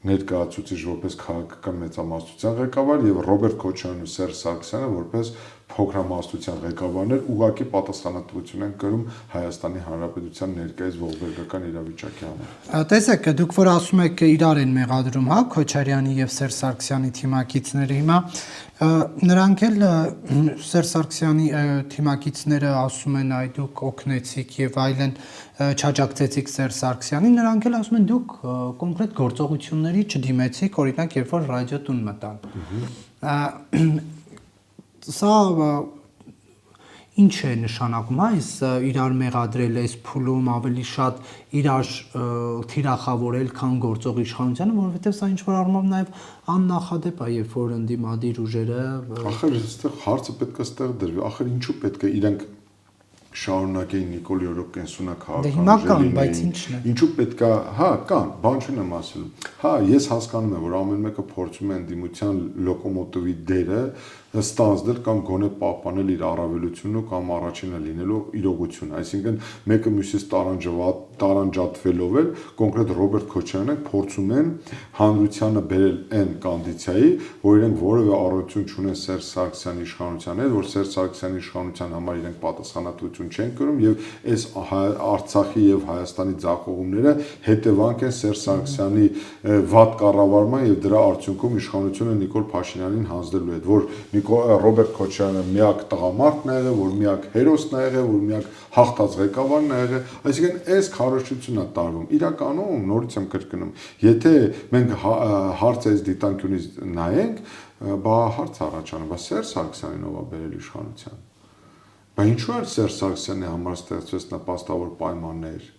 ներկայացուցիչ, որպես քաղաքական մեծամասնության ղեկավար եւ Ռոբերտ Քոչարյանը ու Սերժ Սարգսյանը որպես փոքրամասնության ղեկավարներ ուղղակի պատասխանատվություն են կրում Հայաստանի Հանրապետության ներկայիս ողբերգական իրավիճակի համար։ Տեսեք, դուք որ ասում եք իրար են մեղադրում, հա, Քոչարյանի եւ Սերժ Սարգսյանի թիմակիցները հիմա նրանք էլ Սերժ Սարգսյանի թիմակիցները ասում են այ դուք օգնեցիք եւ այլն չաջակցեցիք Սերժ Սարգսյանին, նրանք էլ ասում են դուք կոնկրետ գործողությունների չդիմեցիք, օրինակ երբ որ ռադիոտուն մտան։ Սա ինչ է նշանակում, այս իրար մեղադրել, այս փուլում ավելի շատ իրար թիրախավորել, քան գործող իշխանությանը, որովհետև սա ինչ-որ առումով նաև աննախադեպ է, երբ որ ընդդիմադիր ուժերը Ախր այստեղ հարցը պետք է ստեղ դրվի, ախր ինչու պետք է իրանք շարունակեին Նիկոլ Եվրոպենսունա քաղաքական բայց ինչն է։ Ինչու պետք է, հա, կան, բան չունեմ ասելու։ Հա, ես հասկանում եմ, որ ամեն մեկը փորձում է ընդդիմության լոկոմոտիվի դերը ստանձնել կամ գոնե պահպանել իր առավելությունը կամ առաջինը լինելու իրողություն։ Այսինքն մեկը մյուսից տարանջատվելով էլ կոնկրետ Ռոբերտ Քոչարյանը փորձում են հանրությանը բերել այն կոնդիցիայի, որ իրենք որևէ առողջություն չունեն Սերժ Սարգսյանի իշխանության հետ, որ Սերժ Սարգսյանի իշխանության համար իրենք պատասխանատվություն չեն կրում եւ այս Արցախի եւ Հայաստանի ձախողումները հետևանք են Սերժ Սարգսյանի վատ կառավարման եւ դրա արդյունքում իշխանությունը Նիկոլ Փաշինյանին հանձնելու հետ, որ Ռոբերտ Քոչարյանը միակ տղամարդն է եղել, որ միակ հերոսն է եղել, որ միակ հաղթած ղեկավարն է եղել, այսինքն այս քարոզչությունն է տարվում։ Իրականում նորից եմ կրկնում, եթե մենք հարցը այս դիտանկյունից նայենք, բա հարց առաջանում, բա Սերժ Սարգսյանին ով է բերել իշխանության։ Բա ինչու է Սերժ Սարգսյանի համար ստեղծվեց նպաստավոր պայմաններ։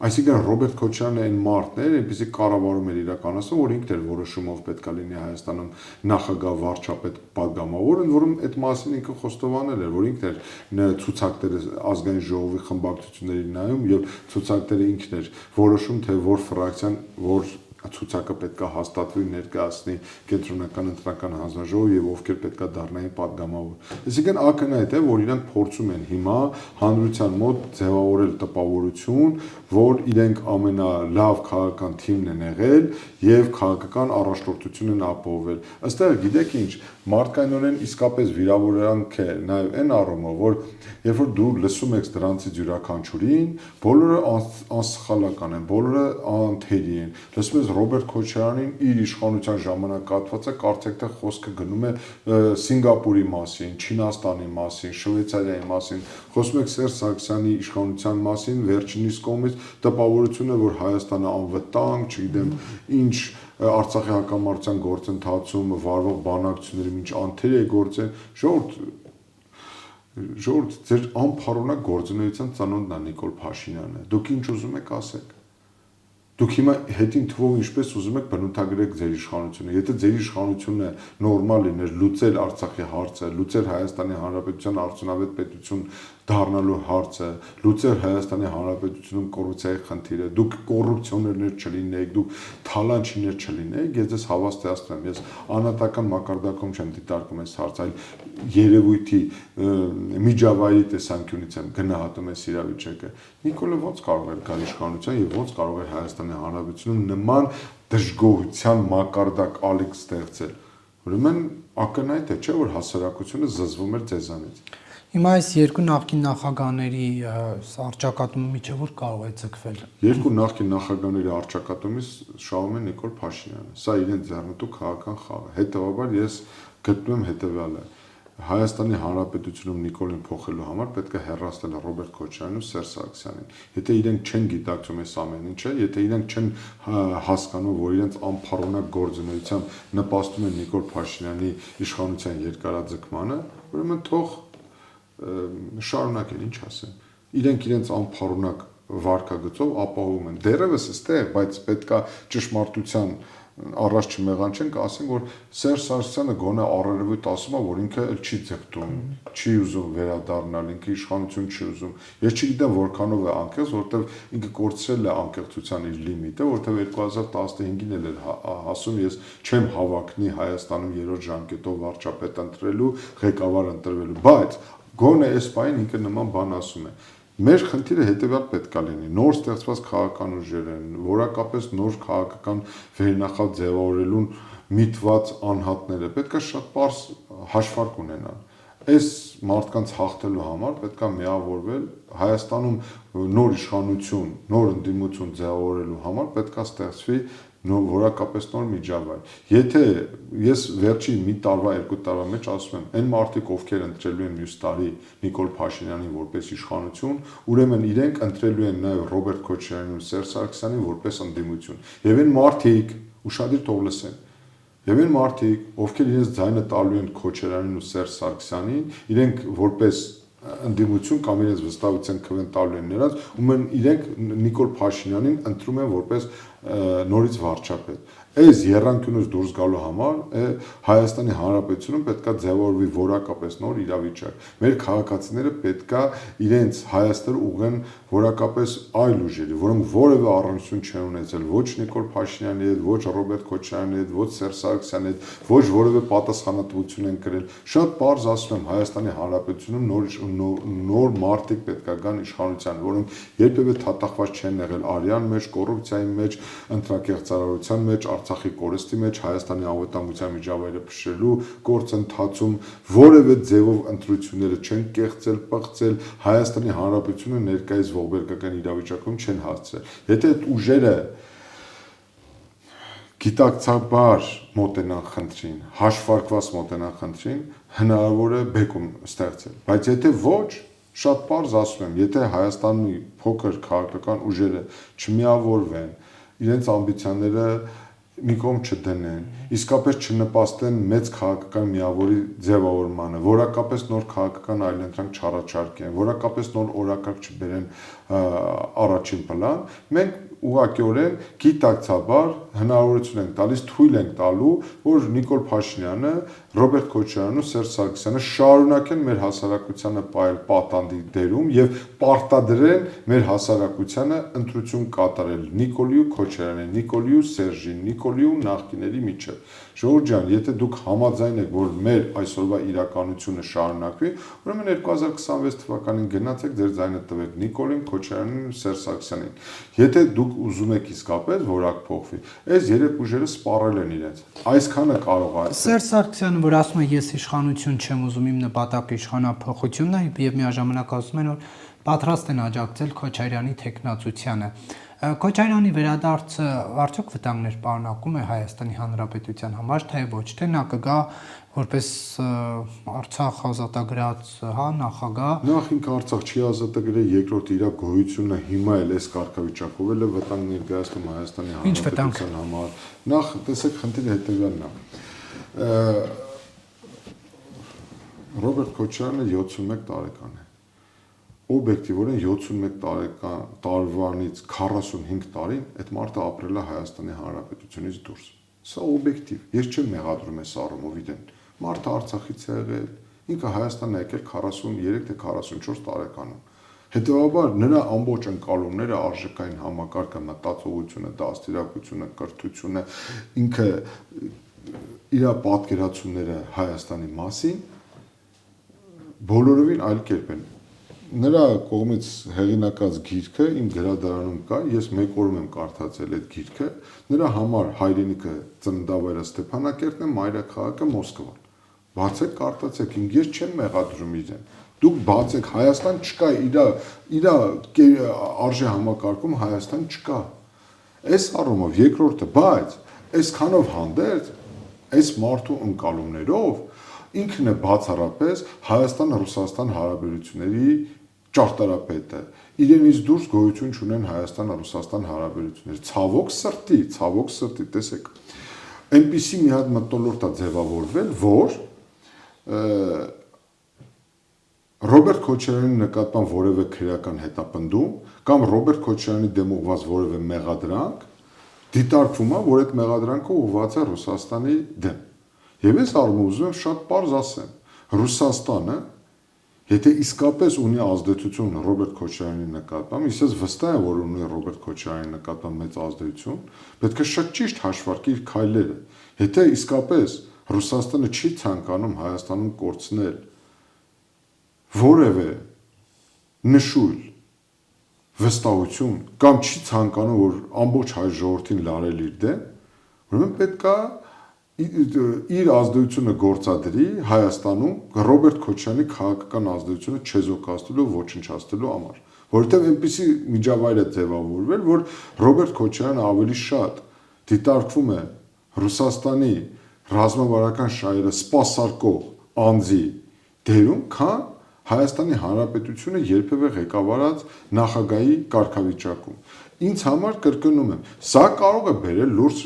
Այսինքն Ռոբերտ Քոչարյանը այն մարդն էր, այնպեսի կառավարում էր իրականացնում, որ ինքն էր որոշումով պետք է լինի Հայաստանում նախագահ, վարչապետ, պատգամավոր, ընդ որում այդ մասին ինքը խոստովանել էր, որ ինքն էր ցուցակները ազգային ժողովի խմբակցությունների նայում եւ ցուցակները ինքն էր որոշում, թե որ ֆրակցիան, որ ցուցակը պետք է հաստատվի ներկայացնի կենտրոնական ընտրական հանձնաժողով եւ ովքեր պետք է դառնային պատգամավոր։ Այսինքն ակնհայտ է, որ իրանք փորձում են հիմա հանրության մոտ ձևավորել տպավորություն, որ իրենք ամենալավ քաղաքական թիմն են եղել եւ քաղաքական առաջնորդություն են ապահովել։ Այստեղ գիտեք ինչ, մարդկայնորեն իսկապես վիրավորանք է նաեւ այն առումով, որ երբ որ դու լսում ես դրանցից յուրաքանչյուրին, բոլորը անսխալական են, բոլորը անթերի են։ Լսում ես Ռոբերտ Քոչարյանին իր իշխանության ժամանակահատվածը կարծեք թե խոսքը գնում է Սինգապուրի մասին, Չինաստանի մասին, Շվեյցարիայի մասին, խոսում եք Սերժ Սարգսյանի իշխանության մասին, վերջինիս կողմից տպավորությունը, որ Հայաստանը անվտանգ, չգիտեմ, ինչ Արցախի հակամարտության գործընթացում վարվող բանակցությունների ինչ անթեր է գործել, ժողովուրդ Ժողովուրդ, ձեր անփառունակ գործունեության ծանոթն է Նիկոլ Փաշինյանը։ Դուք ինչ ուզում եք ասեք։ Դուք հիմա հետին թվով ինչպես ուզում եք բնութագրեք ձեր իշխանությունը։ Եթե ձեր իշխանությունը նորմալ լիներ, լուծել Արցախի հարցը, լուծել Հայաստանի Հանրապետության արդյունավետ պետություն դառնալու հարցը, լուծել Հայաստանի Հանրապետությունում կոռուպցիայի խնդիրը, դուք կոռուպցիոներներ չլինեիք, դուք թալանչիներ չլինեիք, ես ձեզ հավաստիացնում եմ, ես անհատական մակարդակում չեմ դիտարկում այս հարցը, այլ երևույթի միջավայրի տեսանկյունից եմ գնահատում այս իրավիճակը։ Նիկոլը ո՞նց կարող էր գալ իշխանության եւ ո՞նց կարող էր Հայաստանի Հանրապետությունում նման դժգոհության մակարդակ ալիք ստեղծել։ Ուրեմն ակնհայտ է, չէ՞ որ հասարակությունը զզվում էր ձեզանից։ Հիմա այս երկու նախկին նախագահների առճակատումը միջև որ կարող է ձգվել։ Երկու նախկին նախագահների առճակատումից շահում է Նիկոլ Փաշինյանը։ Սա իրեն ձեռնտու քաղաքական խաղ է։ Հետևաբար ես գտնում եմ հետևյալը. Հայաստանի Հանրապետությունում Նիկոլին փոխելու համար պետք է հեռացնել Ռոբերտ Քոչարյանին ու Սերժ Սարգսյանին։ Եթե իրենք չեն գիտակցում այս ամեն ինչը, եթե իրենք չեն հասկանում, որ իրենց անփառունակ գործունեությամբ նպաստում են Նիկոլ Փաշինյանի իշխանության երկարաձգմանը, ուրեմն թող շարունակեն, ինչ ասեմ։ Իրենք իրենց անփառունակ վարկագծով ապահովում են։ Դեռևս այստեղ, բայց պետքա ճշմարտության առաջ չմեղանչենք, ասենք որ Սերժ Սարգսյանը գոնե առերևույթ ասում է, որ ինքը չի ձգտում, չի ուզում վերադառնալ, ինքը իշխանություն չի ուզում։ Ես չգիտեմ որքանով է անկեղծ, որովհետև ինքը կորցրել է անկեղծության իր լիմիտը, որովհետև 2015-ին էլ ասում ես չեմ հավակնի Հայաստանում երրորդ ժամկետով վարչապետ ընտրելու, ղեկավար ընտրվելու, բայց գոնե այս պայն ինքը նման բան ասում է։ Մեր խնդիրը հետևյալ պետք է լինի, նոր ստեղծված քաղաքական ուժեր են, որակապես նոր քաղաքական վերնախավ ձևավորելուն միտված անհատները պետք է շատ պարզ հաշվարկ ունենան։ Այս մարդկանց հաղթելու համար պետք է միավորվել, Հայաստանում նոր իշխանություն, նոր ընդդիմություն ձևավորելու համար պետք է ստեղծվի որակապես նոր միջավայր։ Եթե ես վերջի մի տարվա, երկու տարվա մեջ ասում եմ, այն մարդիկ, ովքեր ընտրելու են մյուս տարի Նիկոլ Փաշինյանին որպես իշխանություն, ուրեմն իրենք ընտրելու են նաև Ռոբերտ Քոչարյանին ու Սերժ Սարգսյանին որպես ընդդիմություն։ Եվ այն մարդիկ, ուշադիր թող լսեն, եւ այն մարդիկ, ովքեր իրենց ձայնը տալու են Քոչարյանին ու Սերժ Սարգսյանին, իրենք որպես ընդդիմություն կամ իրենց վստահության քվեն տալու են նրանց, ում իրենք Նիկոլ Փաշինյանին ընտրում են որպես նորից վարչապետ։ Այս եռանկյունից դուրս գալու համար Հայաստանի Հանրապետությունում պետքա ձևավորվի որակապես նոր իրավիճակ։ Մեր քաղաքացիները պետքա իրենց հայացքները ուղղեն որակապես այլ ուժերի, որոնք որևէ առնչություն չեն ունեցել ոչ Նիկոլ Փաշինյանի հետ, ոչ Ռոբերտ Քոչարյանի հետ, ոչ Սերժ Սարգսյանի հետ, ոչ որևէ պատասխանատվություն են կրել։ Շատ պարզ ասում եմ, Հայաստանի Հանրապետությունում նոր մարդիկ պետքա գան իշխանության, որոնք երբևէ թաթախված չեն եղել արյան մեջ, կոռուպցիայի մեջ, ընտրակեղծարարության մեջ, Արցախի կորստի մեջ, Հայաստանի անվտանգության միջավայրը փշրելու գործընթացում որևէ ձևով ընտրությունները չեն կեղծել, պղծել, Հայաստանի Հանրապետությունը ներկայիս ողբերգական իրավիճակում չեն հասցրել։ Եթե այդ ուժերը գիտակցաբար մոտենան խնդրին, հաշվարկված մոտենան խնդրին, հնարավոր է բեկում ստեղծել։ Բայց եթե ոչ, շատ պարզ ասում եմ, եթե Հայաստանի փոքր քաղաքական ուժերը չմիավորվեն, իրենց ամբիցիաները մի կողմ չդնեն, իսկապես չնպաստեն մեծ քաղաքական միավորի ձևավորմանը, որակապես նոր քաղաքական այլընտրանք չառաջարկեն, որակապես նոր օրակարգ չբերեն առաջին պլան, մենք ուղղակիորեն գիտակցաբար հնարավորություն ենք տալիս, թույլ ենք տալու, որ Նիկոլ Փաշինյանը, Ռոբերտ Քոչարյանն ու Սերժ Սարգսյանը շարունակեն մեր հասարակությանը պայել պատանդի դերում եւ պարտադրեն մեր հասարակությանը ընտրություն կատարել Նիկոլի ու Քոչարյանի, Նիկոլի ու Սերժի, Նիկոլի ու նախկիների միջև։ Ժողովուրդ ջան, եթե դուք համաձայն եք, որ մեր այսօրվա իրականությունը շարունակվի, ուրեմն 2026 թվականին գնացեք ձեր ձայնը տվեք Նիկոլին, Քոչարյանին ու Սերժ Սարգսյանին։ Եթե դուք ուզում եք իսկապես որակ փոխվի, այս երեք ուժերը սպառել են իրենց։ Այսքանը կարող է։ Սերժ Սարգսյանը, որ ասում է ես իշխանություն չեմ ուզում, իմ նպատակը իշխանափոխությունն է, եւ միաժամանակ ասում են, որ պատրաստ են աջակցել Քոչարյանի տեխնացությանը։ Քոչարյանի վերադարձը արդյոք վտանգներ պարունակում է Հայաստանի Հանրապետության համար, թե ոչ, թե նա կգա որպես Արցախ ազատագրած, հա, նախագահ։ Նախ ինքը Արցախ չի ազատագրել, երկրորդ իր գոյությունը հիմա էլ այս կարգավիճակով էլ է վտանգ ներկայացնում Հայաստանի Հանրապետության համար։ Նախ տեսեք, խնդիրը հետևյալն է։ Ռոբերտ Քոչարյանը 71 տարեկան է։ Օբյեկտիվորեն 71 տարվանից 45 տարին այդ մարդը ապրել է Հայաստանի Հանրապետությունից դուրս։ Սա օբյեկտիվ։ Ես չեմ մեղադրում այս առումով իրեն։ Մարդը Արցախից է եղել, ինքը Հայաստան է եկել 43 թե 44 տարեկանում։ Հետևաբար նրա ամբողջ ընկալումները, արժեքային համակարգը, մտածողությունը, դաստիարակությունը, կրթությունը, ինքը իր պատկերացումները Հայաստանի մասին բոլորովին այլ կերպ են։ Նրա կողմից հեղինակած գիրքը իմ գրադարանում կա, ես մեկ օրում եմ կարդացել այդ գիրքը, նրա համար հայրենիքը ծննդավայրը Ստեփանակերտն է, մայրաքաղաքը Մոսկվան։ Բացեք, կարդացեք, ես չեմ մեղադրում իրեն։ Դուք բացեք, Հայաստան չկա, իր արժե համակարգում Հայաստան չկա։ Այս առումով երկրորդը, բայց այսքանով հանդերձ, այս մարդու ընկալումներով ինքն է բացառապես Հայաստան-Ռուսաստան հարաբերությունների ճարտարապետը։ Իրենից դուրս գոյություն չունեն Հայաստան-Ռուսաստան հարաբերությունները։ Ցավոք սրտի, տեսեք, այնպիսի մի հատ մթնոլորտ է ձևավորվել, որ Ռոբերտ Քոչարյանի նկատմամբ որևէ քրեական հետապնդում կամ Ռոբերտ Քոչարյանի դեմ ուղղված որևէ մեղադրանք դիտարկվում է, որ այդ մեղադրանքը ուղղված է Ռուսաստանի դեմ։ Եվ ես առումով ուզում եմ շատ պարզ ասեմ, Ռուսաստանը, եթե իսկապես ունի ազդեցություն Ռոբերտ Քոչարյանի նկատմամբ, ես վստահ եմ, որ ունի Ռոբերտ Քոչարյանի նկատմամբ մեծ ազդեցություն, պետք է շատ ճիշտ հաշվարկի իր քայլերը։ Եթե իսկապես Ռուսաստանը չի ցանկանում Հայաստանում կորցնել որևէ նշույլ վստահություն կամ չի ցանկանում, որ ամբողջ հայ ժողովրդին լարել իր դեմ, ուրեմն պետք է իր ազդեցությունը գործադրի Հայաստանում Ռոբերտ Քոչարյանի քաղաքական ազդեցությունը չեզոքացնելու, ոչնչացնելու համար, որովհետև այնպիսի միջավայր է ձևավորվել, որ Ռոբերտ Քոչարյանը ավելի շատ դիտարկվում է Ռուսաստանի ռազմավարական շահերը սպասարկող անձի դերում, քան Հայաստանի Հանրապետությունը երբևէ ղեկավարած նախագահի կարգավիճակում։ Ինձ համար կրկնում եմ, սա կարող է բերել լուրջ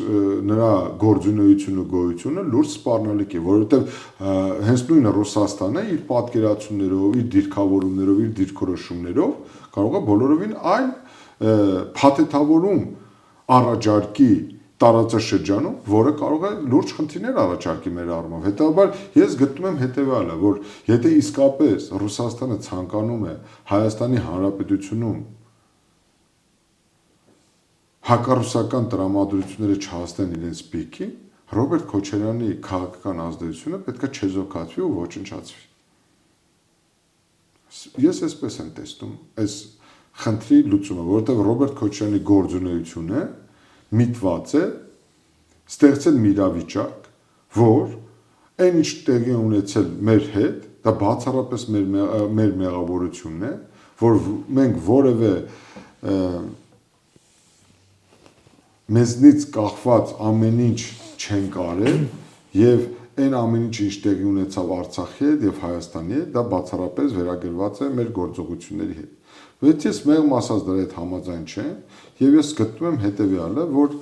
նրա գործունեությունը, գոյությունը լուրջ սպառնալիք է, որովհետև հենց նույնը Ռուսաստանը իր պատկերացումներով, իր դիրքավորումներով, իր դիրքորոշումներով կարող է բոլորովին այլ փաթեթավորում առաջարկի տարածաշրջանում, որը կարող է լուրջ խնդիրներ առաջարկի մեր առումով։ Հետևաբար ես գտնում եմ հետևյալը, որ եթե իսկապես Ռուսաստանը ցանկանում է Հայաստանի Հանրապետությունում հակառուսական տրամադրությունները չհասնեն իրենց պիկին, Ռոբերտ Քոչարյանի քաղաքական ազդեցությունը պետք է չեզոքացվի ու ոչնչացվի։ Ես այսպես եմ տեսնում այս խնդրի լուծումը, որովհետև Ռոբերտ Քոչարյանի գործունեությունը միտված է ստեղծել մի իրավիճակ, որ այն ինչ տեղի ունեցել մեր հետ, դա բացառապես մեր մեղավորությունն է, որ մենք որևէ մեզնից կախված ամեն ինչ չենք արել եւ այն ամեն ինչ ինչ տեղի ունեցավ Արցախի հետ եւ Հայաստանի հետ, դա բացառապես վերագրված է մեր գործողությունների հետ։ Բայց ես մեղմ ասած դրա հետ համաձայն չեմ եւ ես գտնում եմ հետեւյալը, որ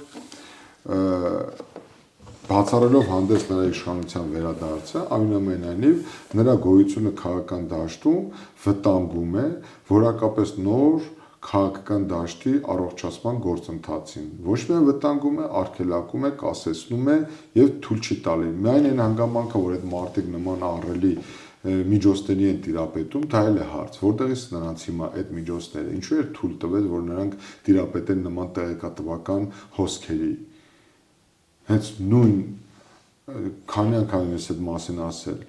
բացառելով հանդես նրա իշխանության վերադարձը, այնուամենայնիվ նրա գոյությունը քաղաքական դաշտում վտանգում է որակապես նոր քաղաքական դաշտի առողջացման գործընթացին։ Ոչ միայն վտանգում է, արգելակում է, կասեցնում է եւ թույլ չի տալի։ Միայն այն հանգամանքը, որ այդ մարտիկ նման ահռելի միջոցների են տիրապետում, դա էլ է հարց, որտեղից նրանց հիմա այդ միջոցները, ինչու է թույլ տվել, որ նրանք տիրապետեն նման տեղեկատվական հոսքերի։ Հենց նույն քանի անգամ ես այդ մասին ասել,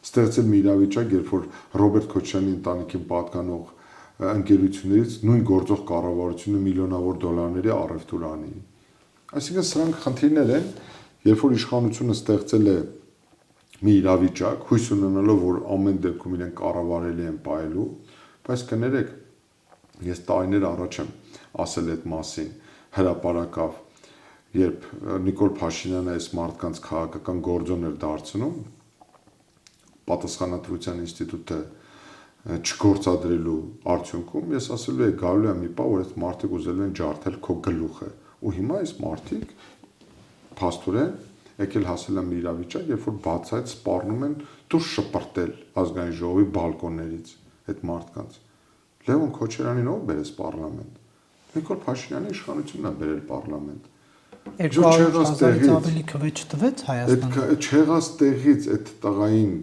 ստեղծել մի իրավիճակ, երբ որ Ռոբերտ Քոչարյանի ընտանիքին պատկանող ընկերություններից նույն գործող կառավարությունը միլիոնավոր դոլարների առևտուր անի։ Այսինքն սրանք խնդիրներ են, երբ որ իշխանությունը ստեղծել է մի իրավիճակ, հույս ունենալով, որ ամեն դեպքում իրեն կառավարելի են պահելու, բայց կներեք, ես տարիներ առաջ եմ ասել այդ մասին հրապարակավ, երբ Նիկոլ Փաշինյանը այս մարդկանց քաղաքական գործոն էր դարձնում, պատասխանատվության ինստիտուտը չգործադրելու արդյունքում, ես ասելու եմ գալու է մի պահ, որ այդ մարդիկ ուզել են ջարդել քո գլուխը, ու հիմա այս մարդիկ փաստորեն եկել հասել են մի իրավիճակ, երբ որ բացայց սպառնում են դուրս շպրտել ազգային ժողովի բալկոններից այդ մարդկանց։ Լևոն Քոչարյանին ով բերեց պարլամենտ։ Նիկոլ Փաշինյանի իշխանությունն է բերել պարլամենտ։ 200,000-ից ավելի քվե չտվեց Հայաստանը։ Այդ չեղած տեղից այդ տղային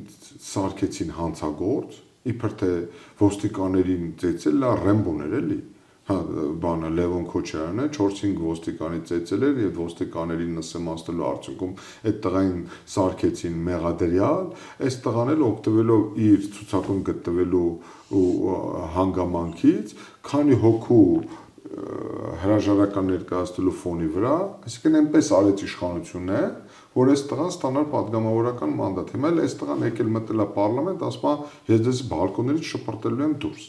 սարքեցին հանցագործ, իբր թե ոստիկաններին ծեծել լա Ռեմբոներ էլի։ Հա, բանը Լևոն Քոչարյանը 4-5 ոստիկանի ծեծել էր եւ ոստիկաներին նսեմացնելու արդյունքում այդ տղային սարքեցին մեղադրյալ, այս տղան էլ օգտվելով իր ցուցակում գտնվելու հանգամանքից, քանի հոգու հրաժարական ներկայացնելու ֆոնի վրա, այսինքն այնպես արեց իշխանությունը, որ այս տղան ստանար պատգամավորական մանդատ։ Հիմա էլ այս տղան եկել մտել է պարլամենտ, ասում է, ես դες բալկոններից շպրտելու եմ դուրս։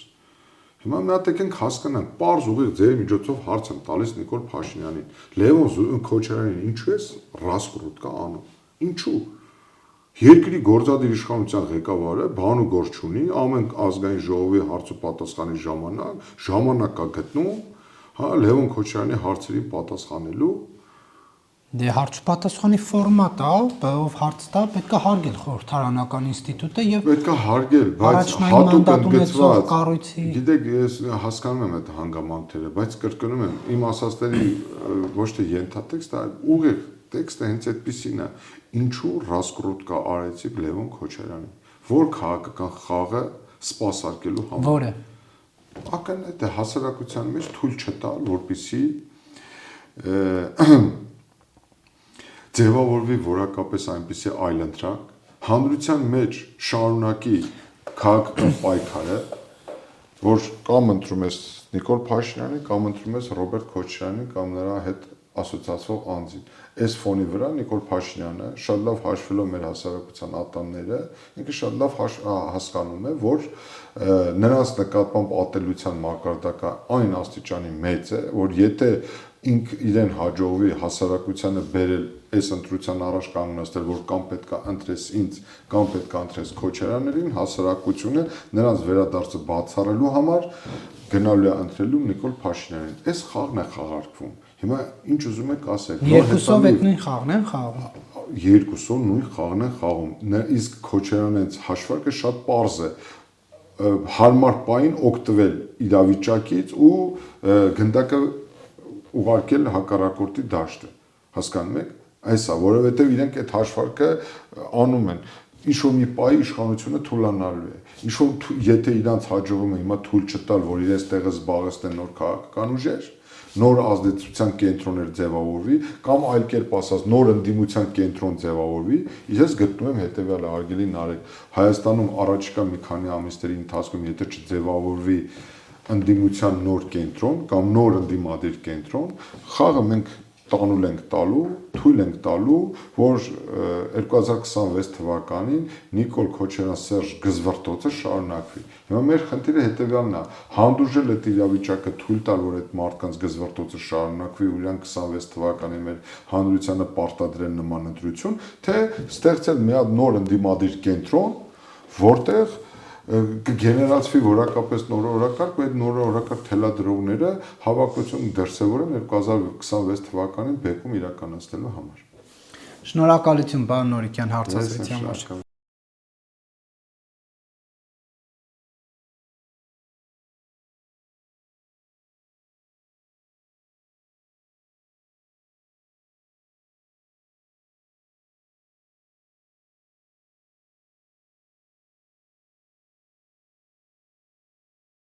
Հիմա մի հատ եկենք հասկանանք, պարզ ուղիղ ձեր միջոցով հարց եմ տալիս Նիկոլ Փաշինյանին, Լևոն Քոչարյանին ինչու ես ռասկրուտկա անում։ Ինչու։ Երկրի գործադիր իշխանության ղեկավարը բան ու գործ չունի, ամեն ազգային ժողովի հարց ու պատասխանի ժամանակ կա գտնում, հա, Լևոն Քոչարյանի հարցերին պատասխանելու։ Դե հարց-պատասխանի ֆորմատ է, ով հարց տա, պետք է հարգել խորհրդարանական ինստիտուտը եւ պետք է հարգել, բայց հատուկ ընդգծված կառույցի։ Գիտեք, ես հասկանում եմ այդ հանգամանքները, բայց կրկնում եմ, իմ ասածների ոչ թե ենթատեքստ, այլ ուղիղ տեքստը հենց այդպեսին է։ Ինչու ռասկրուտկա արեցիք Լևոն Քոչարյանին։ Որ քաղաքական խաղը սպասարկելու համար։ Որը։ Ակնհայտ է հասարակության մեջ թույլ չտալ, որպեսզի ձևավորվի որակապես այնպիսի այլընտրանք, հանրության մեջ շարունակի քաղաքական պայքարը, որ կամ ընտրում ես Նիկոլ Փաշինյանին, կամ ընտրում ես Ռոբերտ Քոչարյանին, կամ նրա հետ ասոցիացվող անձին։ Այս ֆոնի վրա Նիկոլ Փաշինյանը շատ լավ հաշվելով մեր հասարակության ատամները, ինքը շատ լավ հասկանում է, որ նրանց նկատմամբ ատելության մակարդակը այն աստիճանի մեծ է, որ եթե ինք իրեն հաջողվի հասարակությանը բերել այս ընտրության առաջ կանգնեցնել, որ կամ պետք է ընտրես ինձ, կամ պետք է ընտրես Քոչարյաններին, հասարակությունը նրանց վերադարձը բացառելու համար գնալու է ընտրելու Նիկոլ Փաշինյանին։ Այս խաղն է խաղարկվում։ Հիմա ինչ ուզում եք ասեք։ Երկուսով այդ նույն խաղն են խաղում։ Երկուսով նույն խաղն են խաղում։ Իսկ Քոչարյանից հաշվարկը շատ պարզ է։ Հարմար պահին օգտվել իրավիճակից ու գնդակը ուղարկել հակառակորդի դաշտը։ Հասկանում եք։ Այս է, որովհետև իրենք այդ հաշվարկը անում են։ Ինչ-որ մի պահի իշխանությունը թուլանալու է։ Ինչ-որ եթե իրանց հաջողում է հիմա թույլ չտալ, որ իրենց տեղը զբաղեցնեն նոր քաղաքական ուժեր, նոր ազդեցության կենտրոններ ձևավորվի, կամ այլ կերպ ասած, նոր ընդդիմության կենտրոն ձևավորվի, ես գտնում եմ հետևյալը, արգելի Նարեկ, Հայաստանում առաջիկա մի քանի ամիսների ընթացքում եթե չձևավորվի ընդդիմության նոր կենտրոն կամ նոր ընդդիմադիր կենտրոն, խաղը մենք տանուլ ենք տալու, թույլ ենք տալու, որ 2026 թվականին Նիկոլ Քոչարյան Սերժ գզվռտոցը շարունակվի։ Հիմա մեր խնդիրը հետևյալն է, հանդուրժել այդ իրավիճակը թույլ տալ, որ այդ մարդկանց գզվռտոցը շարունակվի ու իրենք 26 թվականին մեր հանրությանը պարտադրեն նման ընտրություն, թե ստեղծել մի հատ նոր ընդդիմադիր կենտրոն, որտեղ կգեներացվի որակապես նոր օրակարգ, ու այդ նոր օրակարգ թելադրողները հավաքություն դրսևորեն 2026 թվականին բեկում իրականացնելու համար։ Շնորհակալություն, պարոն Նորիկյան, հարցազրույցի համար։